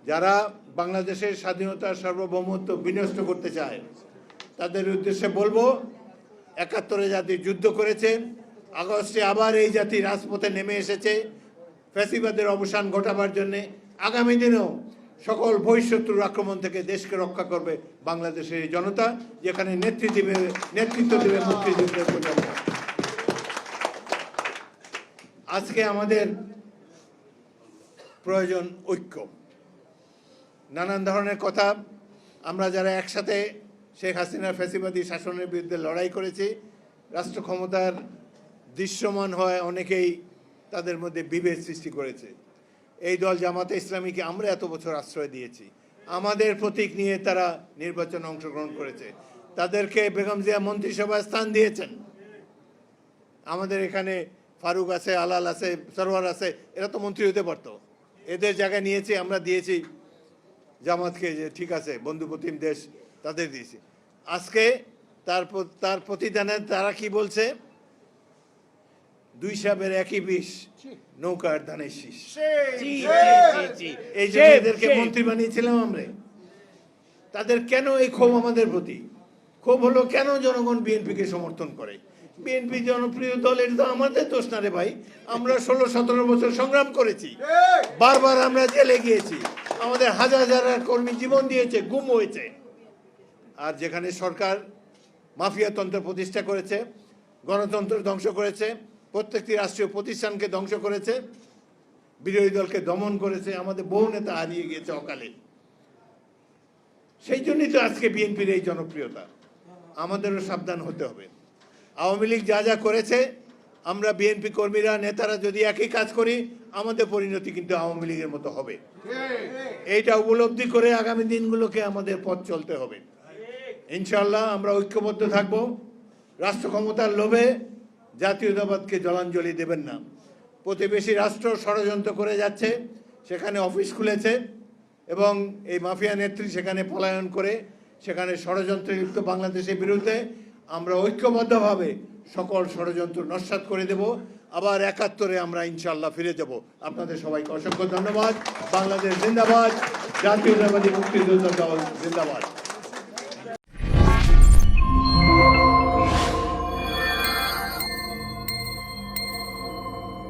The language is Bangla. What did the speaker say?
যারা বাংলাদেশের স্বাধীনতার সার্বভৌমত্ব বিনষ্ট করতে চায় তাদের উদ্দেশ্যে বলবো, ৭১ জাতি যুদ্ধ করেছে, আগস্টে আবার এই জাতি রাজপথে নেমে এসেছে ফ্যাসিবাদের অবসান ঘটাবার জন্যে। আগামী দিনেও সকল বহিঃশত্রুর আক্রমণ থেকে দেশকে রক্ষা করবে বাংলাদেশের এই জনতা, যেখানে নেতৃত্ব দেবে মুক্তিযুদ্ধের প্রজন্ম। আজকে আমাদের প্রয়োজন ঐক্য। নানান ধরনের কথা, আমরা যারা একসাথে শেখ হাসিনার ফ্যাসিবাদী শাসনের বিরুদ্ধে লড়াই করেছি, রাষ্ট্র ক্ষমতার দৃশ্যমান হয় অনেকেই তাদের মধ্যে বিভেদ সৃষ্টি করেছে। এই দল জামাতে ইসলামীকে আমরা এত বছর আশ্রয় দিয়েছি, আমাদের প্রতীক নিয়ে তারা নির্বাচনে অংশগ্রহণ করেছে, তাদেরকে বেগম জিয়া মন্ত্রিসভায় স্থান দিয়েছেন। আমাদের এখানে ফারুক আছে, আলাল আছে, সরওয়ার আছে, এরা তো মন্ত্রী হতে পারতো, এদের জায়গায় নিয়েছি, আমরা দিয়েছি জামাতকে, যে ঠিক আছে বন্ধুপ্রতিম দেশ, তাদের দিয়েছি। আজকে তার প্রতিদানে তারা কি বলছে, দুই সাবের একই বিষ, নৌকার ধানের শীষ। এই জন্য এদেরকে মন্ত্রী বানিয়েছিলাম আমরা। তাদের কেন এই ক্ষোভ আমাদের প্রতি? ক্ষোভ হলো কেন জনগণ বিএনপিকে সমর্থন করে? বিএনপি জনপ্রিয় দল, এটা তো আমাদের দোষ না রে ভাই। আমরা 16-17 বছর সংগ্রাম করেছি, বারবার আমরা জেলে গিয়েছি, আমাদের হাজার হাজার কর্মী জীবন দিয়েছে, গুম হয়েছে। আর যেখানে সরকার মাফিয়াতন্ত্র প্রতিষ্ঠা করেছে, গণতন্ত্র ধ্বংস করেছে, প্রত্যেকটি রাষ্ট্রীয় প্রতিষ্ঠানকে ধ্বংস করেছে, বিরোধী দলকে দমন করেছে, আমাদের বহু নেতা হারিয়ে গিয়েছে অকালে। সেই জন্যই তো আজকে বিএনপির এই জনপ্রিয়তা। আমাদেরও সাবধান হতে হবে। আওয়ামী লীগ যা যা করেছে, আমরা বিএনপি কর্মীরা নেতারা যদি একই কাজ করি, আমাদের পরিণতি কিন্তু আওয়ামী লীগের মতো হবে। এইটা উপলব্ধি করে আগামী দিনগুলোকে আমাদের পথ চলতে হবে। ইনশাআল্লাহ আমরা ঐক্যবদ্ধ থাকব। রাষ্ট্র ক্ষমতার লোভে জাতীয়তাবাদকে জলাঞ্জলি দেবেন না। প্রতিবেশী রাষ্ট্র ষড়যন্ত্র করে যাচ্ছে, সেখানে অফিস খুলেছে এবং এই মাফিয়া নেত্রী সেখানে পলায়ন করে সেখানে ষড়যন্ত্রে লিপ্ত বাংলাদেশের বিরুদ্ধে আমরা ঐক্যবদ্ধভাবে সকল ষড়যন্ত্র নস্যাৎ করে দেব। আবার ৭১ আমরা ইনশাআল্লাহ ফিরে যাব। আপনাদের সবাইকে অসংখ্য ধন্যবাদ। বাংলাদেশ জিন্দাবাদ, জাতীয়তাবাদী মুক্তিযোদ্ধা দল জিন্দাবাদ।